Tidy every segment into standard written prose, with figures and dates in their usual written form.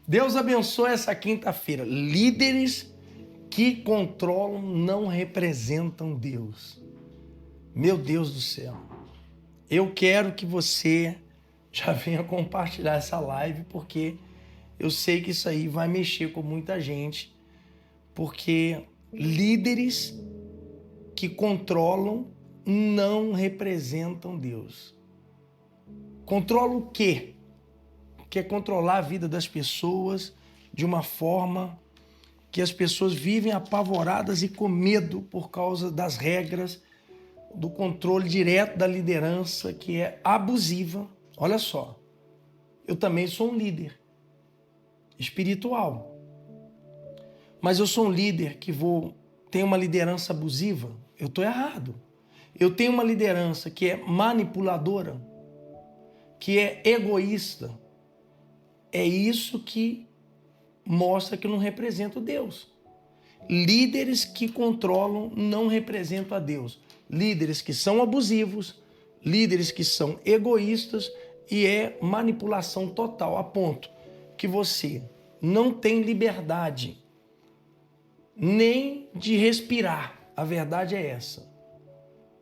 Deus abençoe essa quinta-feira. Líderes que controlam não representam Deus. Meu Deus do céu. Eu quero que você já venha compartilhar essa live, porque eu sei que isso aí vai mexer com muita gente, porque líderes que controlam não representam Deus. Controla o quê? Quer controlar a vida das pessoas de uma forma que as pessoas vivem apavoradas e com medo por causa das regras, do controle direto da liderança, que é abusiva. Olha só, eu também sou um líder espiritual, mas eu sou um líder que tem uma liderança abusiva. Eu estou errado. Eu tenho uma liderança que é manipuladora, que é egoísta. É isso que mostra que eu não represento Deus. Líderes que controlam não representam a Deus. Líderes que são abusivos, líderes que são egoístas, e é manipulação total, a ponto que você não tem liberdade nem de respirar. A verdade é essa.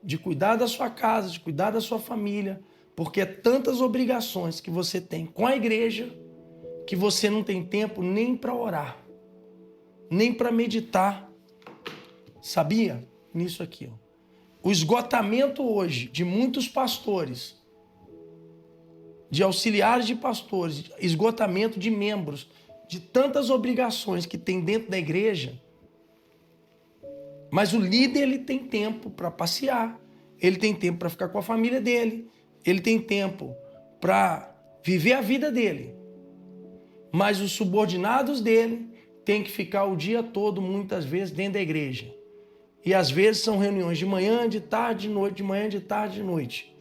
De cuidar da sua casa, de cuidar da sua família, porque é tantas obrigações que você tem com a igreja que você não tem tempo nem para orar, nem para meditar. Sabia? Nisso aqui. O esgotamento hoje de muitos pastores, de auxiliares de pastores, esgotamento de membros, de tantas obrigações que tem dentro da igreja. Mas o líder, ele tem tempo para passear, ele tem tempo para ficar com a família dele, ele tem tempo para viver a vida dele. Mas os subordinados dele têm que ficar o dia todo, muitas vezes, dentro da igreja. E às vezes são reuniões de manhã, de tarde, de noite, de manhã, de tarde, de noite.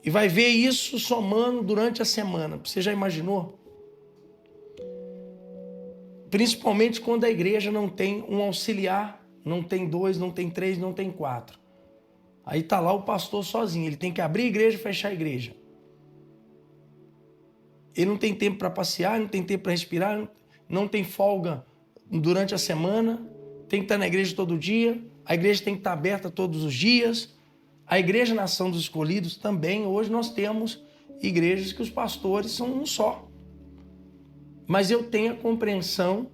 E vai ver isso somando durante a semana. Você já imaginou? Principalmente quando a igreja não tem um auxiliar, não tem 2, não tem 3, não tem 4. Aí está lá o pastor sozinho, ele tem que abrir a igreja e fechar a igreja. Ele não tem tempo para passear, não tem tempo para respirar, não tem folga durante a semana, tem que estar na igreja todo dia, a igreja tem que estar aberta todos os dias. A Igreja Nação dos Escolhidos também, hoje nós temos igrejas que os pastores são um só. Mas eu tenho a compreensão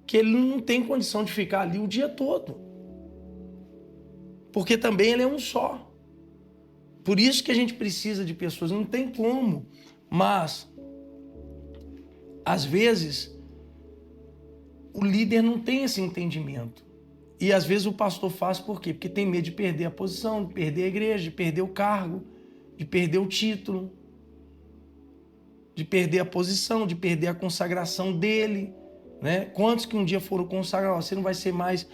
que ele não tem condição de ficar ali o dia todo, porque também ele é um só. Por isso que a gente precisa de pessoas, não tem como. Mas, às vezes, o líder não tem esse entendimento. E, às vezes, o pastor faz por quê? Porque tem medo de perder a posição, de perder a igreja, de perder o cargo, de perder o título, de perder a posição, de perder a consagração dele, né? Quantos que um dia foram consagrados? Você não vai ser mais...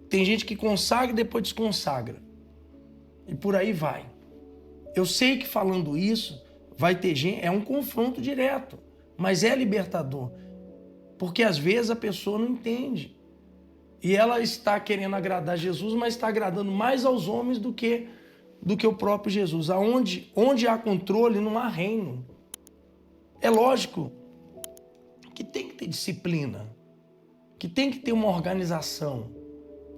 Tem gente que consagra e depois desconsagra. E por aí vai. Eu sei que falando isso... vai ter gente, é um confronto direto, mas é libertador, porque às vezes a pessoa não entende e ela está querendo agradar Jesus, mas está agradando mais aos homens do que o próprio Jesus. Onde há controle, não há reino. É lógico que tem que ter disciplina, que tem que ter uma organização.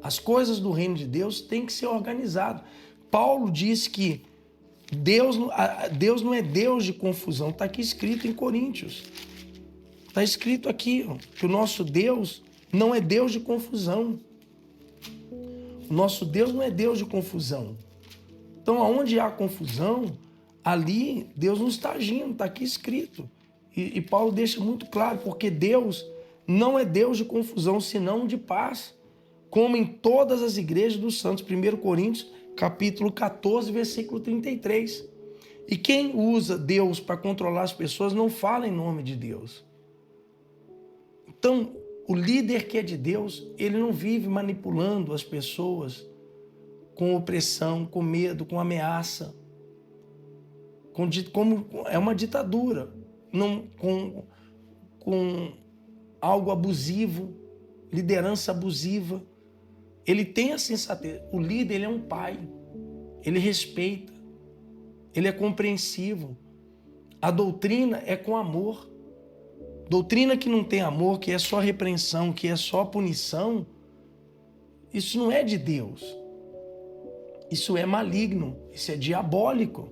As coisas do reino de Deus têm que ser organizadas. Paulo diz que Deus não é Deus de confusão. Está aqui escrito em Coríntios. Está escrito aqui que o nosso Deus não é Deus de confusão. O nosso Deus não é Deus de confusão. Então, aonde há confusão, ali Deus não está agindo. Está aqui escrito. E Paulo deixa muito claro, porque Deus não é Deus de confusão, senão de paz. Como em todas as igrejas dos santos. 1 Coríntios capítulo 14, versículo 33. E quem usa Deus para controlar as pessoas não fala em nome de Deus. Então, o líder que é de Deus, ele não vive manipulando as pessoas com opressão, com medo, com ameaça. Como é uma ditadura, não, com algo abusivo, liderança abusiva. Ele tem a sensatez. O líder, ele é um pai. Ele respeita. Ele é compreensivo. A doutrina é com amor. Doutrina que não tem amor, que é só repreensão, que é só punição, isso não é de Deus. Isso é maligno, isso é diabólico.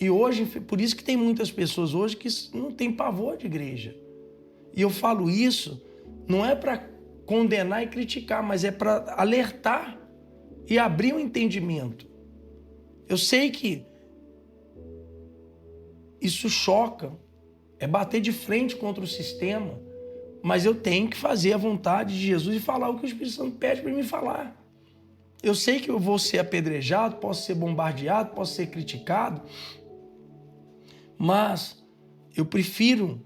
E hoje, por isso que tem muitas pessoas hoje que não têm pavor de igreja. E eu falo isso, não é para condenar e criticar, mas é para alertar e abrir o entendimento. Eu sei que isso choca, é bater de frente contra o sistema, mas eu tenho que fazer a vontade de Jesus e falar o que o Espírito Santo pede para me falar. Eu sei que eu vou ser apedrejado, posso ser bombardeado, posso ser criticado, mas eu prefiro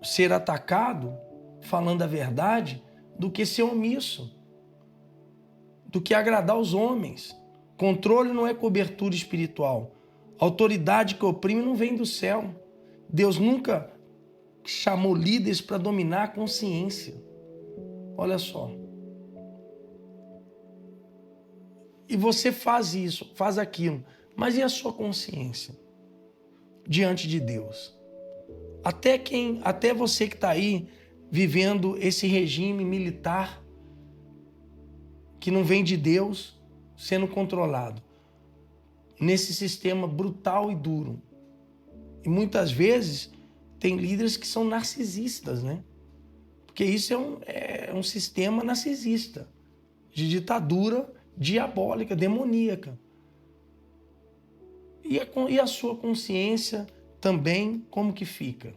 ser atacado falando a verdade do que ser omisso, do que agradar os homens. Controle não é cobertura espiritual. Autoridade que oprime não vem do céu. Deus nunca chamou líderes para dominar a consciência. Olha só. E você faz isso, faz aquilo. Mas e a sua consciência diante de Deus? Até você que está aí vivendo esse regime militar que não vem de Deus, sendo controlado nesse sistema brutal e duro. E muitas vezes tem líderes que são narcisistas, né? Porque isso é um sistema narcisista, de ditadura diabólica, demoníaca. E a sua consciência também, como que fica?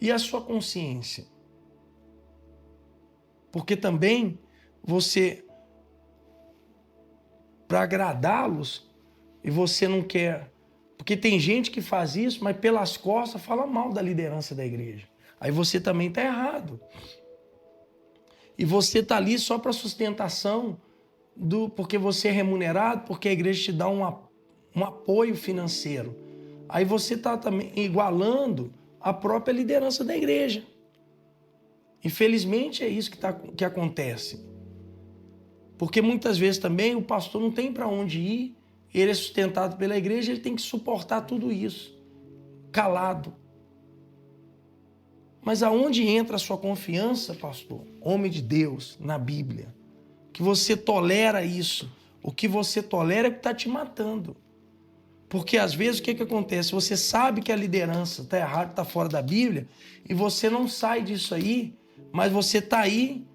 E a sua consciência? Porque também você, para agradá-los, e você não quer... Porque tem gente que faz isso, mas pelas costas fala mal da liderança da igreja. Aí você também está errado. E você está ali só para sustentação, porque você é remunerado, porque a igreja te dá um apoio financeiro. Aí você está também igualando a própria liderança da igreja. Infelizmente é isso que acontece. Porque muitas vezes também o pastor não tem para onde ir, ele é sustentado pela igreja, ele tem que suportar tudo isso, calado. Mas aonde entra a sua confiança, pastor? Homem de Deus, na Bíblia. Que você tolera isso. O que você tolera é o que está te matando. Porque às vezes o que acontece? Você sabe que a liderança está errada, está fora da Bíblia, e você não sai disso aí, mas você está aí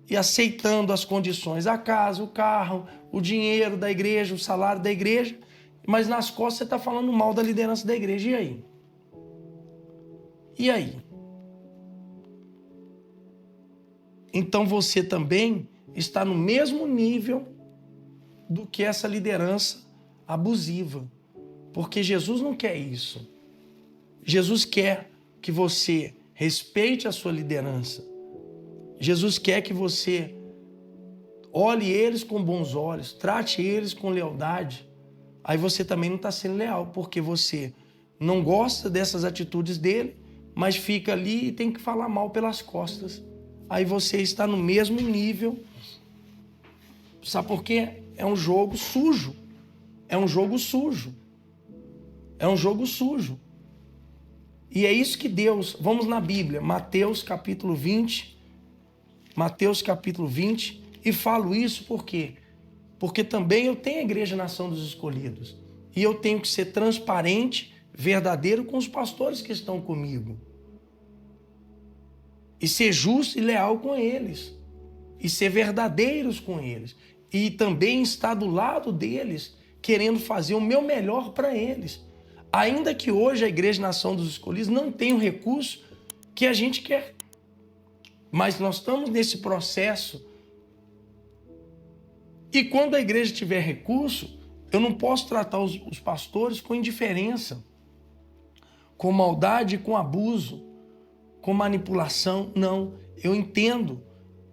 e aceitando as condições, a casa, o carro, o dinheiro da igreja, o salário da igreja, mas nas costas você está falando mal da liderança da igreja. E aí? E aí? Então você também está no mesmo nível do que essa liderança abusiva. Porque Jesus não quer isso. Jesus quer que você respeite a sua liderança. Jesus quer que você olhe eles com bons olhos, trate eles com lealdade. Aí você também não está sendo leal, porque você não gosta dessas atitudes dele, mas fica ali e tem que falar mal pelas costas. Aí você está no mesmo nível. Sabe por quê? É um jogo sujo. É um jogo sujo. É um jogo sujo. E é isso que Deus... Vamos na Bíblia, Mateus capítulo 20. Mateus capítulo 20. E falo isso por quê? Porque também eu tenho a Igreja Nação dos Escolhidos. E eu tenho que ser transparente, verdadeiro com os pastores que estão comigo. E ser justo e leal com eles. E ser verdadeiros com eles. E também estar do lado deles, querendo fazer o meu melhor para eles. Ainda que hoje a Igreja Nação dos Escolhidos não tenha o recurso que a gente quer. Mas nós estamos nesse processo. E quando a igreja tiver recurso, eu não posso tratar os pastores com indiferença, com maldade, com abuso, com manipulação. Não, eu entendo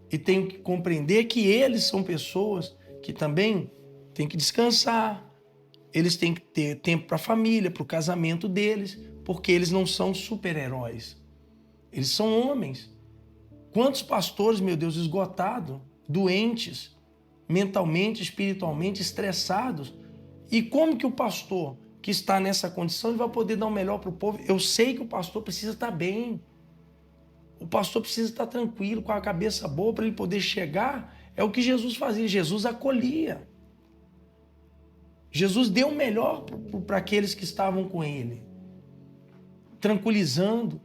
e tenho que compreender que eles são pessoas que também têm que descansar, eles têm que ter tempo para a família, para o casamento deles, porque eles não são super-heróis. Eles são homens. Quantos pastores, meu Deus, esgotados, doentes, mentalmente, espiritualmente, estressados. E como que o pastor que está nessa condição, ele vai poder dar o melhor para o povo. Eu sei que o pastor precisa estar bem. O pastor precisa estar tranquilo, com a cabeça boa, para ele poder chegar. É o que Jesus fazia. Jesus acolhia. Jesus deu o melhor para aqueles que estavam com ele, tranquilizando.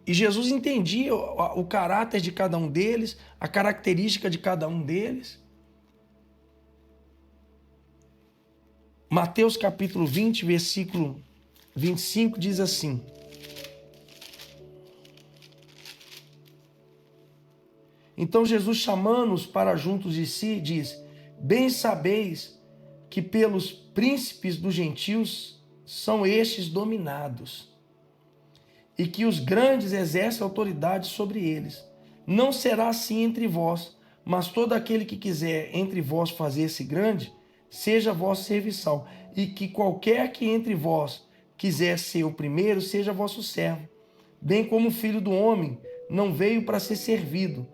E Jesus entendia o caráter de cada um deles, a característica de cada um deles. Mateus capítulo 20, versículo 25 diz assim: Então Jesus, chamando-os para juntos de si, diz: Bem sabeis que pelos príncipes dos gentios são estes dominados, e que os grandes exercem autoridade sobre eles. Não será assim entre vós, mas todo aquele que quiser entre vós fazer-se grande, seja vosso serviçal, e que qualquer que entre vós quiser ser o primeiro, seja vosso servo. Bem como o Filho do Homem não veio para ser servido,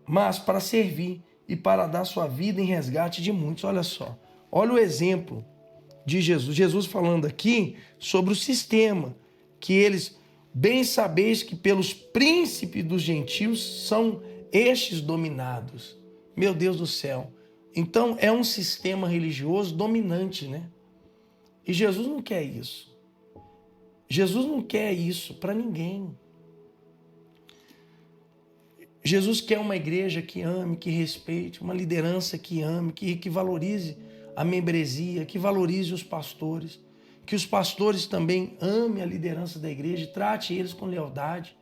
mas para servir e para dar sua vida em resgate de muitos. Olha só, olha o exemplo de Jesus. Jesus falando aqui sobre o sistema, que eles, bem sabeis que pelos príncipes dos gentios são estes dominados. Meu Deus do céu. Então é um sistema religioso dominante, né? E Jesus não quer isso. Jesus não quer isso para ninguém. Jesus quer uma igreja que ame, que respeite, uma liderança que ame, que valorize a membresia, que valorize os pastores, que os pastores também amem a liderança da igreja e trate eles com lealdade.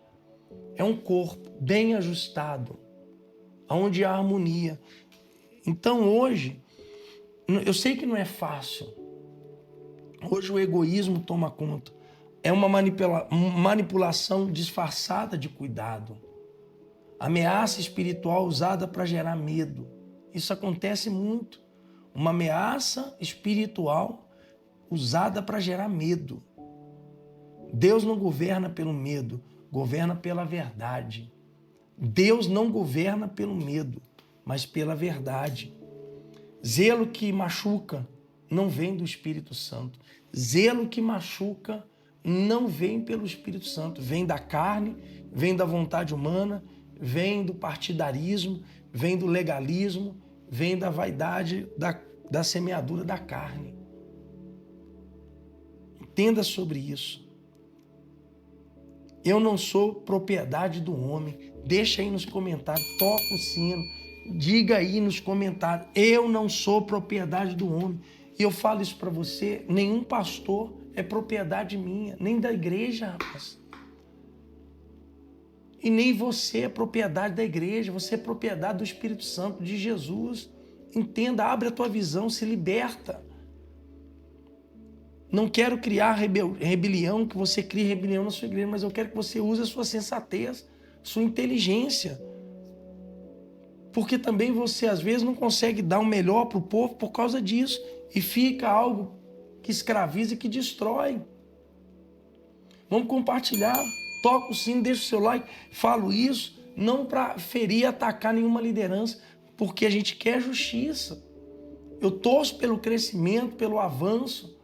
É um corpo bem ajustado, onde há harmonia. Então hoje, eu sei que não é fácil. Hoje o egoísmo toma conta. É uma manipulação disfarçada de cuidado. Ameaça espiritual usada para gerar medo. Isso acontece muito. Uma ameaça espiritual usada para gerar medo. Deus não governa pelo medo, governa pela verdade. Deus não governa pelo medo, mas pela verdade. Zelo que machuca não vem do Espírito Santo. Zelo que machuca não vem pelo Espírito Santo. Vem da carne, vem da vontade humana, vem do partidarismo, vem do legalismo, vem da vaidade, da semeadura da carne. Entenda sobre isso. Eu não sou propriedade do homem. Deixa aí nos comentários, toca o sino, diga aí nos comentários. Eu não sou propriedade do homem. E eu falo isso para você, nenhum pastor é propriedade minha, nem da igreja, rapaz. E nem você é propriedade da igreja, você é propriedade do Espírito Santo, de Jesus. Entenda, abre a tua visão, se liberta. Não quero criar rebelião, que você crie rebelião na sua igreja, mas eu quero que você use a sua sensatez, sua inteligência. Porque também você, às vezes, não consegue dar o melhor para o povo por causa disso. E fica algo que escraviza e que destrói. Vamos compartilhar. Toca o sino, deixa o seu like. Falo isso não para ferir, atacar nenhuma liderança, porque a gente quer justiça. Eu torço pelo crescimento, pelo avanço,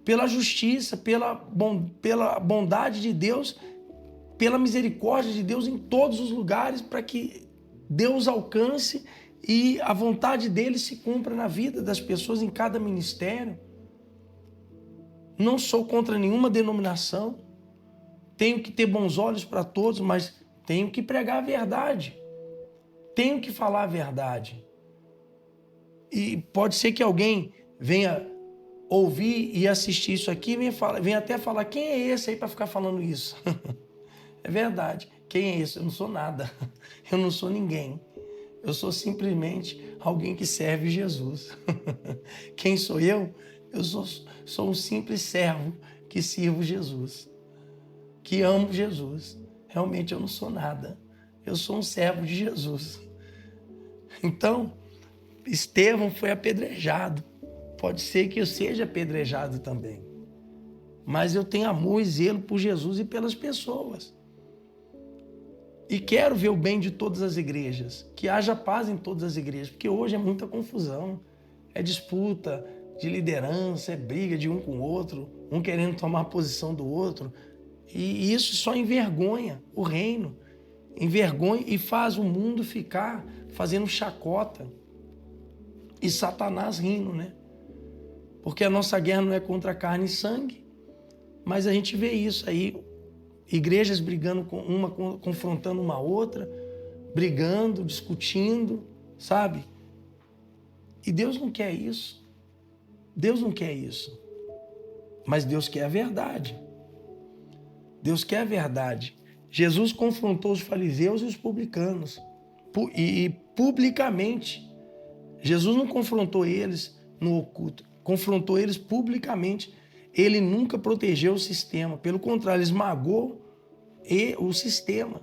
pela justiça, pela bondade de Deus, pela misericórdia de Deus em todos os lugares, para que Deus alcance e a vontade dele se cumpra na vida das pessoas em cada ministério. Não sou contra nenhuma denominação. Tenho que ter bons olhos para todos, mas tenho que pregar a verdade. Tenho que falar a verdade. E pode ser que alguém venha ouvir e assistir isso aqui e venha até falar: quem é esse aí para ficar falando isso? É verdade. Quem é esse? Eu não sou nada. Eu não sou ninguém. Eu sou simplesmente alguém que serve Jesus. Quem sou eu? Eu sou um simples servo que sirvo Jesus, que amo Jesus. Realmente eu não sou nada. Eu sou um servo de Jesus. Então, Estevão foi apedrejado. Pode ser que eu seja apedrejado também. Mas eu tenho amor e zelo por Jesus e pelas pessoas. E quero ver o bem de todas as igrejas. Que haja paz em todas as igrejas. Porque hoje é muita confusão. é disputa de liderança, é briga de um com o outro, um querendo tomar a posição do outro. E isso só envergonha o reino, envergonha e faz o mundo ficar fazendo chacota. E Satanás rindo, né? Porque a nossa guerra não é contra carne e sangue, mas a gente vê isso aí, igrejas brigando com uma, confrontando uma outra, brigando, discutindo, sabe? E Deus não quer isso. Deus não quer isso. Mas Deus quer a verdade. Deus quer a verdade. Jesus confrontou os fariseus e os publicanos. E publicamente. Jesus não confrontou eles no oculto. Confrontou eles publicamente. Ele nunca protegeu o sistema. Pelo contrário, ele esmagou o sistema.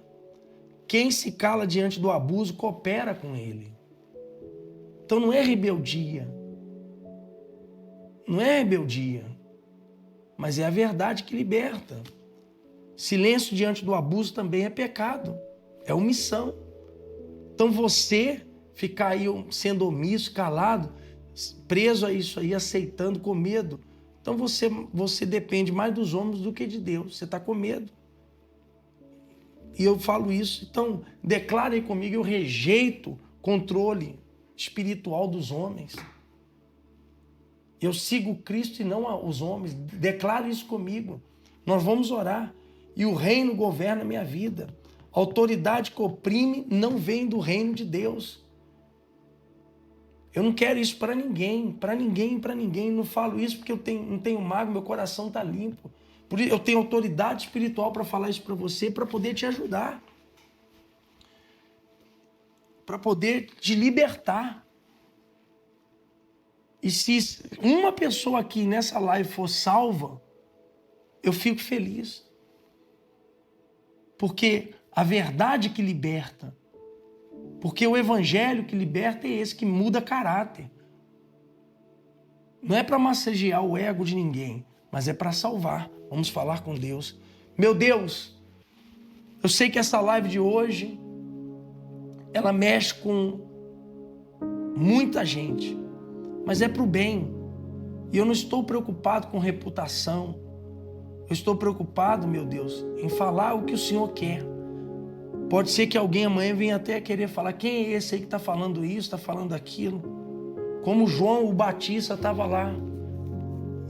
Quem se cala diante do abuso coopera com ele. Então não é rebeldia. Não é rebeldia. Mas é a verdade que liberta. Silêncio diante do abuso também é pecado. É omissão. Então você ficar aí sendo omisso, calado, preso a isso aí, aceitando, com medo. Então você depende mais dos homens do que de Deus. Você está com medo. E eu falo isso. Então, declare aí comigo, eu rejeito controle espiritual dos homens. Eu sigo Cristo e não os homens. Declare isso comigo. Nós vamos orar. E o reino governa a minha vida. A autoridade que oprime não vem do reino de Deus. Eu não quero isso para ninguém, para ninguém, para ninguém. Não falo isso porque eu não tenho mágoa, meu coração está limpo. Por isso eu tenho autoridade espiritual para falar isso para você, para poder te ajudar. Para poder te libertar. E se uma pessoa aqui nessa live for salva, eu fico feliz. Porque a verdade que liberta, porque o evangelho que liberta é esse, que muda caráter. Não é para massagear o ego de ninguém, mas é para salvar. Vamos falar com Deus. Meu Deus, eu sei que essa live de hoje, ela mexe com muita gente, mas é para o bem. E eu não estou preocupado com reputação. Eu estou preocupado, meu Deus, em falar o que o Senhor quer. Pode ser que alguém amanhã venha até querer falar, quem é esse aí que está falando isso, está falando aquilo? Como João o Batista estava lá.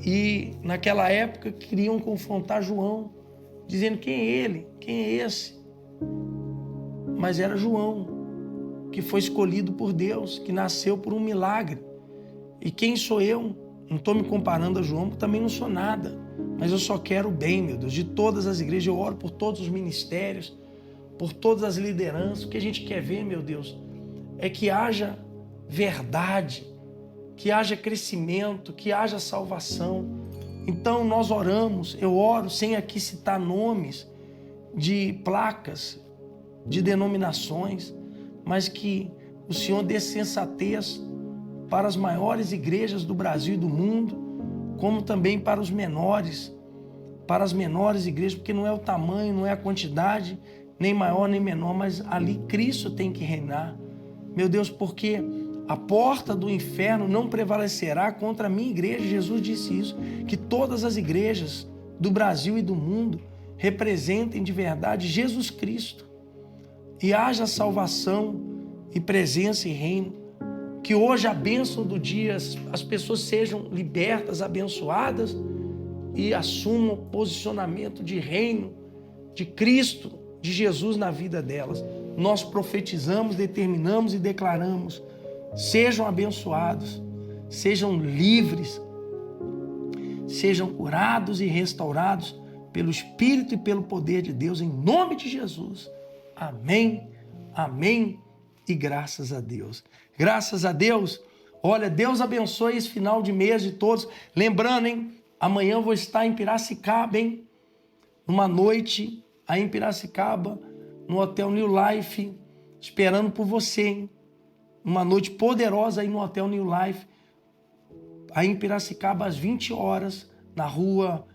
E naquela época queriam confrontar João, dizendo quem é ele, quem é esse? Mas era João, que foi escolhido por Deus, que nasceu por um milagre. E quem sou eu? Não estou me comparando a João, porque também não sou nada. Mas eu só quero o bem, meu Deus, de todas as igrejas. Eu oro por todos os ministérios, por todas as lideranças. O que a gente quer ver, meu Deus, é que haja verdade, que haja crescimento, que haja salvação. Então nós oramos, eu oro sem aqui citar nomes de placas, de denominações, mas que o Senhor dê sensatez para as maiores igrejas do Brasil e do mundo, como também para os menores, para as menores igrejas, porque não é o tamanho, não é a quantidade, nem maior nem menor, mas ali Cristo tem que reinar. Meu Deus, porque a porta do inferno não prevalecerá contra a minha igreja. Jesus disse isso, que todas as igrejas do Brasil e do mundo representem de verdade Jesus Cristo. E haja salvação e presença e reino. Que hoje a bênção do dia, as pessoas sejam libertas, abençoadas e assumam o posicionamento de reino, de Cristo, de Jesus na vida delas. Nós profetizamos, determinamos e declaramos. Sejam abençoados, sejam livres, sejam curados e restaurados pelo Espírito e pelo poder de Deus, em nome de Jesus. Amém, amém e graças a Deus. Graças a Deus. Olha, Deus abençoe esse final de mês de todos. Lembrando, hein? Amanhã eu vou estar em Piracicaba, hein? Uma noite aí em Piracicaba, no Hotel New Life, esperando por você, hein? Uma noite poderosa aí no Hotel New Life, aí em Piracicaba, às 20 horas, na rua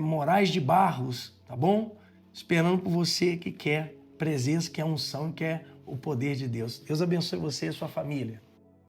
Moraes de Barros, tá bom? Esperando por você que quer presença, quer unção, quer o poder de Deus. Deus abençoe você e a sua família.